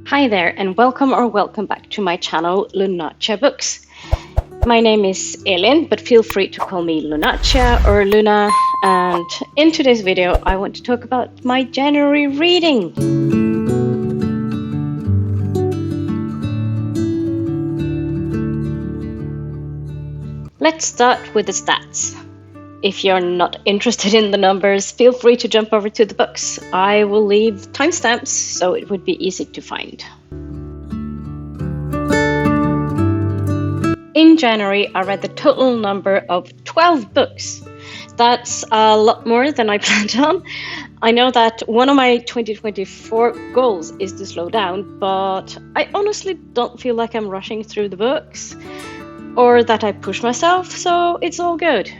Hi there, and welcome back to my channel Lunatia Books. My name is Elin, but feel free to call me Lunatia or Luna, and in today's video I want to talk about my January reading. Let's start with the stats. If you're not interested in the numbers, feel free to jump over to the books. I will leave timestamps so it would be easy to find. In January, I read the total number of 12 books. That's a lot more than I planned on. I know that one of my 2024 goals is to slow down, but I honestly don't feel like I'm rushing through the books or that I push myself, so it's all good.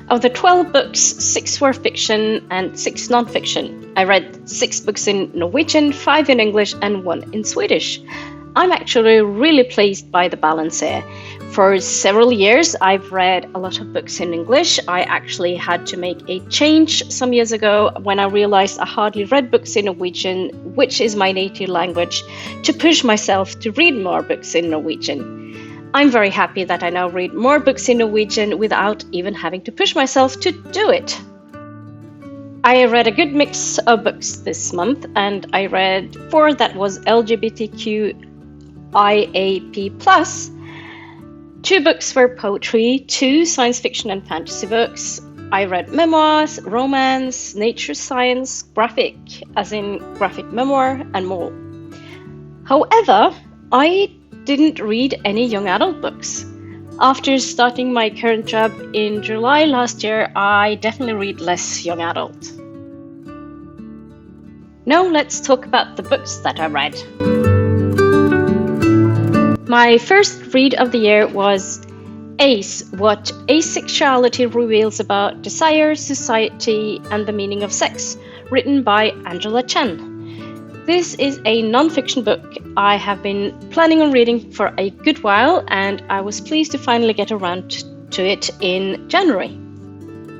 Of the 12 books, 6 were fiction and 6 non-fiction. I read 6 books in Norwegian, 5 in English and 1 in Swedish. I'm actually really pleased by the balance here. For several years, I've read a lot of books in English. I actually had to make a change some years ago when I realized I hardly read books in Norwegian, which is my native language, to push myself to read more books in Norwegian. I'm very happy that I now read more books in Norwegian without even having to push myself to do it. I read a good mix of books this month, and I read 4 that was LGBTQIAP+. 2 books were poetry, 2 science fiction and fantasy books. I read memoirs, romance, nature science, graphic, as in graphic memoir, and more. However, I didn't read any young adult books. After starting my current job in July last year, I definitely read less young adult. Now let's talk about the books that I read. My first read of the year was Ace, What Asexuality Reveals About Desire, Society, and the Meaning of Sex, written by Angela Chen. This is a non-fiction book I have been planning on reading for a good while, and I was pleased to finally get around to it in January.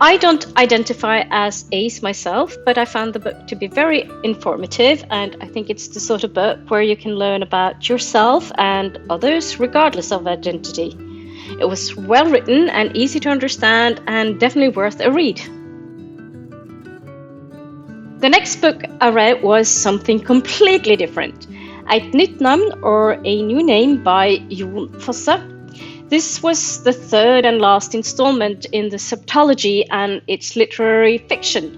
I don't identify as ace myself, but I found the book to be very informative, and I think it's the sort of book where you can learn about yourself and others regardless of identity. It was well written and easy to understand, and definitely worth a read. The next book I read was something completely different. Et nytt navn, or A New Name, by Fosse. This was the third and last installment in the Septology, and it's literary fiction.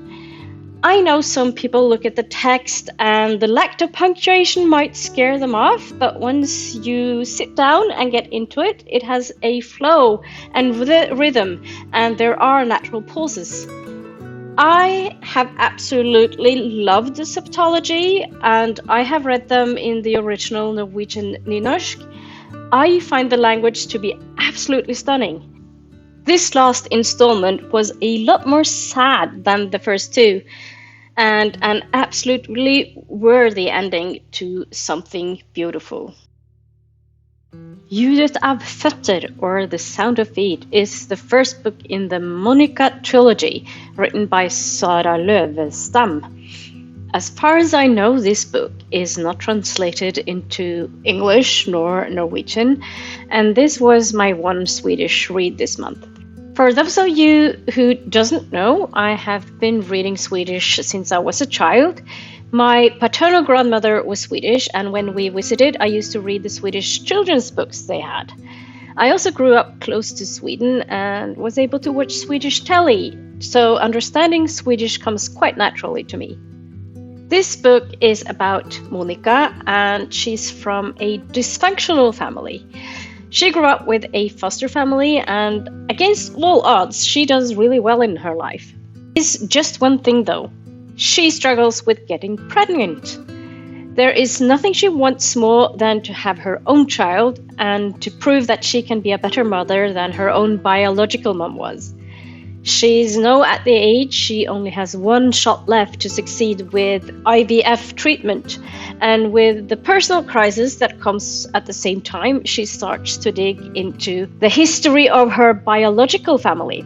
I know some people look at the text and the lack of punctuation might scare them off, but once you sit down and get into it, it has a flow and rhythm, and there are natural pauses. I have absolutely loved the Septology, and I have read them in the original Norwegian nynorsk. I find the language to be absolutely stunning. This last installment was a lot more sad than the first 2, and an absolutely worthy ending to something beautiful. Ljudet av fötter, or The Sound of Feet, is the first book in the Monica trilogy, written by Sara Lövestam. As far as I know, this book is not translated into English nor Norwegian, and this was my one Swedish read this month. For those of you who doesn't know, I have been reading Swedish since I was a child. My paternal grandmother was Swedish, and when we visited, I used to read the Swedish children's books they had. I also grew up close to Sweden and was able to watch Swedish telly, so understanding Swedish comes quite naturally to me. This book is about Monica, and she's from a dysfunctional family. She grew up with a foster family, and against all odds, she does really well in her life. There's just one thing though. She struggles with getting pregnant. There is nothing she wants more than to have her own child and to prove that she can be a better mother than her own biological mom was. She's now at the age she only has 1 shot left to succeed with IVF treatment, and with the personal crisis that comes at the same time, she starts to dig into the history of her biological family.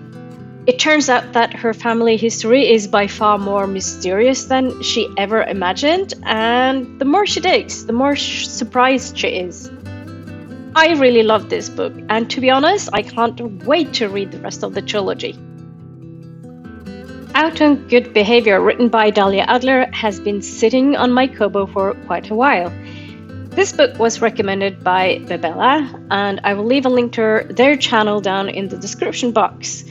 It turns out that her family history is by far more mysterious than she ever imagined, and the more she digs, the more surprised she is. I really love this book, and to be honest, I can't wait to read the rest of the trilogy. Out on Good Behavior, written by Dahlia Adler, has been sitting on my Kobo for quite a while. This book was recommended by Bebella, and I will leave a link to their channel down in the description box.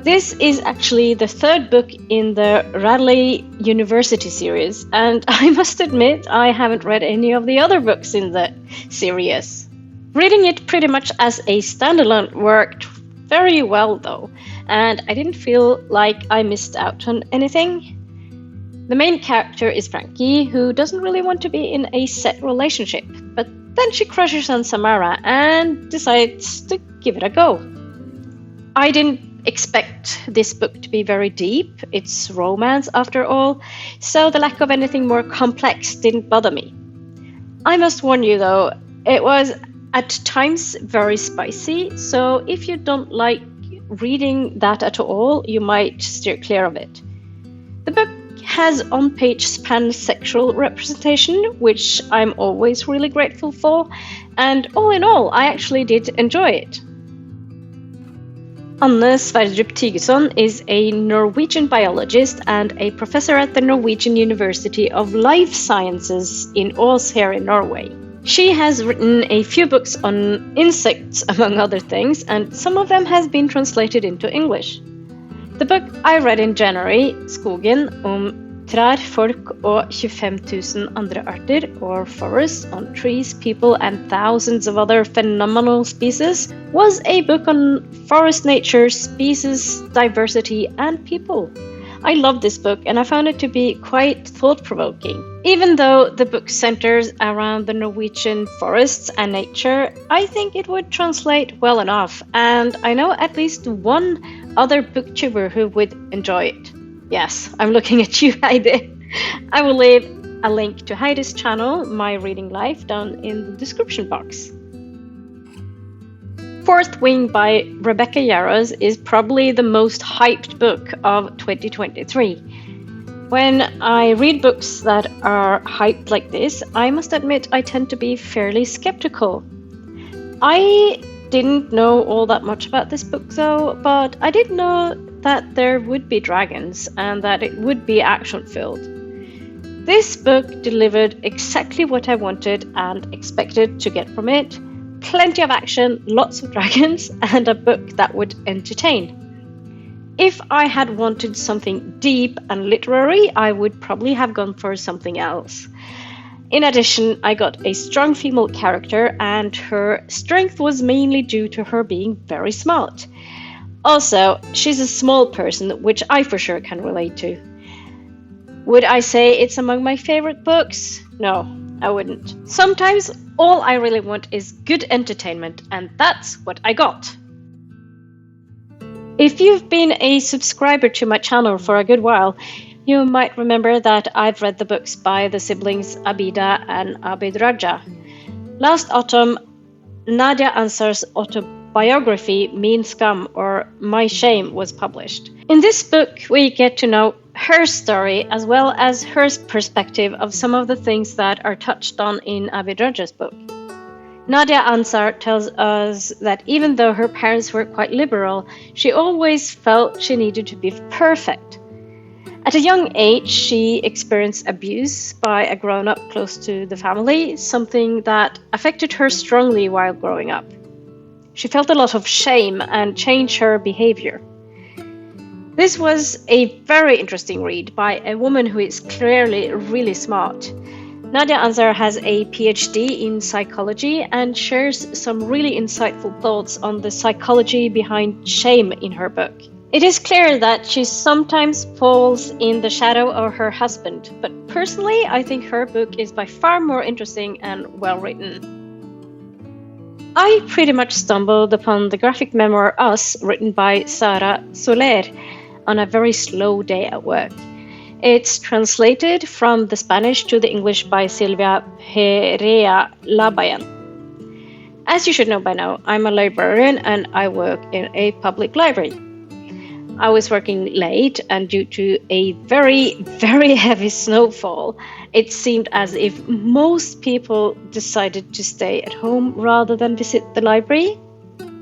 This is actually the third book in the Radley University series, and I must admit I haven't read any of the other books in the series. Reading it pretty much as a standalone worked very well though, and I didn't feel like I missed out on anything. The main character is Frankie, who doesn't really want to be in a set relationship, but then she crushes on Samara and decides to give it a go. I didn't expect this book to be very deep. It's romance after all, so the lack of anything more complex didn't bother me. I must warn you though, it was at times very spicy, so if you don't like reading that at all, you might steer clear of it. The book has on-page pansexual representation, which I'm always really grateful for, and all in all, I actually did enjoy it. Anne Sverdrup-Thygeson is a Norwegian biologist and a professor at the Norwegian University of Life Sciences in Ås here in Norway. She has written a few books on insects, among other things, and some of them has been translated into English. The book I read in January, Skogen, trær, folk og 25,000 andre arter, or forests on trees, people and thousands of other phenomenal species, was a book on forest nature, species, diversity, and people. I loved this book and I found it to be quite thought-provoking. Even though the book centers around the Norwegian forests and nature, I think it would translate well enough, and I know at least one other booktuber who would enjoy it. Yes, I'm looking at you, Heidi. I will leave a link to Heidi's channel, My Reading Life, down in the description box. Fourth Wing by Rebecca Yarros is probably the most hyped book of 2023. When I read books that are hyped like this, I must admit I tend to be fairly skeptical. I didn't know all that much about this book though, but I did know that there would be dragons and that it would be action-filled. This book delivered exactly what I wanted and expected to get from it. Plenty of action, lots of dragons, and a book that would entertain. If I had wanted something deep and literary, I would probably have gone for something else. In addition, I got a strong female character, and her strength was mainly due to her being very smart. Also, she's a small person, which I for sure can relate to. Would I say it's among my favorite books? No, I wouldn't. Sometimes all I really want is good entertainment, and that's what I got. If you've been a subscriber to my channel for a good while, you might remember that I've read the books by the siblings Abida and Abid Raja. Last autumn, Nadia Ansar's autobiography, Min Skam, or My Shame, was published. In this book, we get to know her story as well as her perspective of some of the things that are touched on in Abid Raja's book. Nadia Ansar tells us that even though her parents were quite liberal, she always felt she needed to be perfect. At a young age, she experienced abuse by a grown-up close to the family, something that affected her strongly while growing up. She felt a lot of shame and changed her behavior. This was a very interesting read by a woman who is clearly really smart. Nadia Ansar has a PhD in psychology and shares some really insightful thoughts on the psychology behind shame in her book. It is clear that she sometimes falls in the shadow of her husband, but personally I think her book is by far more interesting and well written. I pretty much stumbled upon the graphic memoir Us, written by Sara Soler, on a very slow day at work. It's translated from the Spanish to the English by Silvia Perea Labayan. As you should know by now, I'm a librarian and I work in a public library. I was working late, and due to a very, very heavy snowfall, it seemed as if most people decided to stay at home rather than visit the library.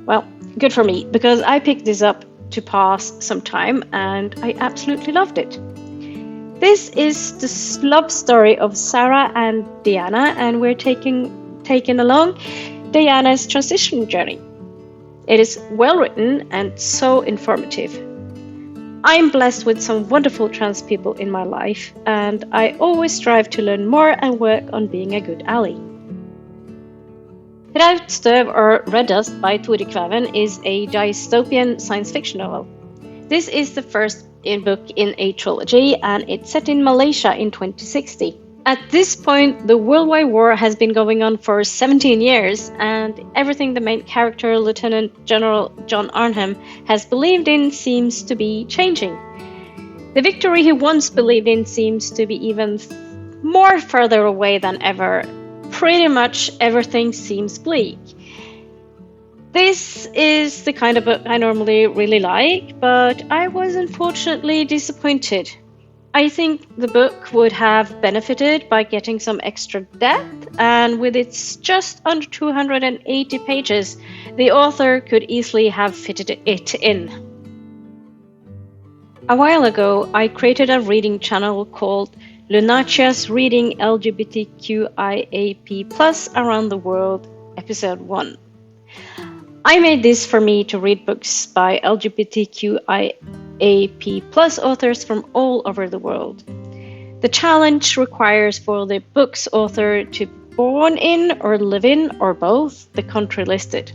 Well, good for me, because I picked this up to pass some time, and I absolutely loved it. This is the love story of Sara and Diana, and we're taken along Diana's transition journey. It is well written and so informative. I'm blessed with some wonderful trans people in my life, and I always strive to learn more and work on being a good ally. Raudt, støv, or Red Dust by Tore Kvæven is a dystopian science fiction novel. This is the first book in a trilogy, and it's set in Malaysia in 2060. At this point, the Worldwide War has been going on for 17 years, and everything the main character, Lieutenant General John Arnhem, has believed in seems to be changing. The victory he once believed in seems to be even more further away than ever. Pretty much everything seems bleak. This is the kind of book I normally really like, but I was unfortunately disappointed. I think the book would have benefited by getting some extra depth, and with its just under 280 pages, the author could easily have fitted it in. A while ago, I created a reading channel called Lunatia's Reading LGBTQIAP+ Around the World, Episode 1. I made this for me to read books by LGBTQIAP+ authors from all over the world. The challenge requires for the book's author to be born in or live in, or both, the country listed.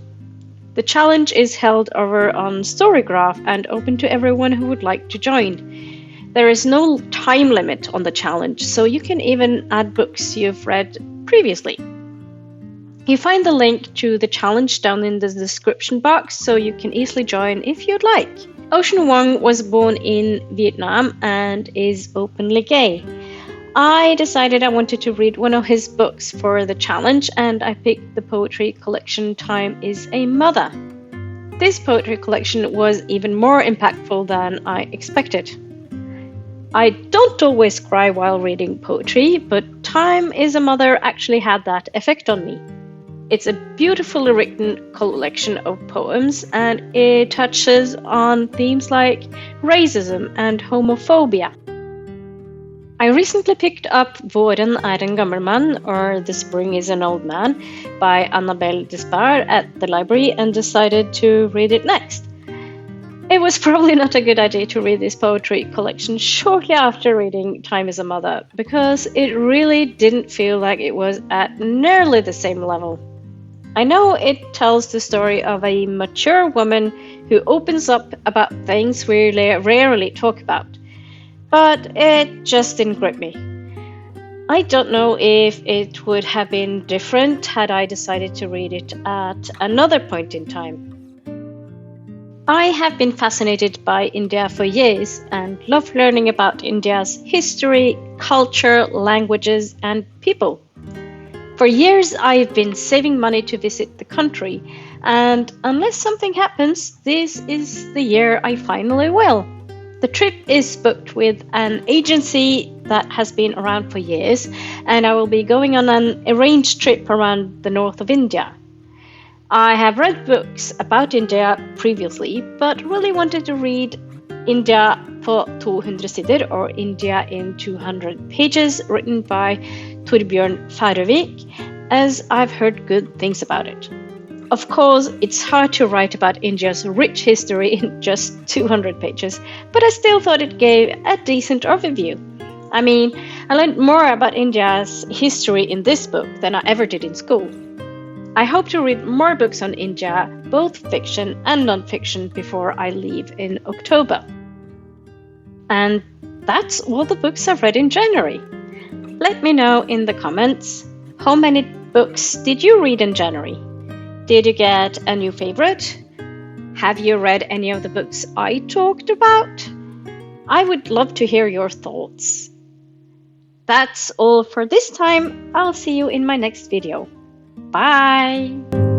The challenge is held over on Storygraph and open to everyone who would like to join. There is no time limit on the challenge, so you can even add books you've read previously. You find the link to the challenge down in the description box, so you can easily join if you'd like. Ocean Vuong was born in Vietnam and is openly gay. I decided I wanted to read one of his books for the challenge, and I picked the poetry collection Time is a Mother. This poetry collection was even more impactful than I expected. I don't always cry while reading poetry, but Time is a Mother actually had that effect on me. It's a beautifully written collection of poems, and it touches on themes like racism and homophobia. I recently picked up Våren gammel, mann, or The Spring is an Old Man, by Annabelle Despard at the library and decided to read it next. It was probably not a good idea to read this poetry collection shortly after reading Time is a Mother, because it really didn't feel like it was at nearly the same level. I know it tells the story of a mature woman who opens up about things we rarely talk about, but it just didn't grip me. I don't know if it would have been different had I decided to read it at another point in time. I have been fascinated by India for years and love learning about India's history, culture, languages, and people. For years, I've been saving money to visit the country, and unless something happens, this is the year I finally will. The trip is booked with an agency that has been around for years, and I will be going on an arranged trip around the north of India. I have read books about India previously, but really wanted to read India på 200 sidor, or India in 200 pages, written by Torbjørn Færøvik, as I've heard good things about it. Of course, it's hard to write about India's rich history in just 200 pages, but I still thought it gave a decent overview. I mean, I learned more about India's history in this book than I ever did in school. I hope to read more books on India, both fiction and non-fiction, before I leave in October. And that's all the books I've read in January. Let me know in the comments, how many books did you read in January? Did you get a new favorite? Have you read any of the books I talked about? I would love to hear your thoughts. That's all for this time. I'll see you in my next video. Bye!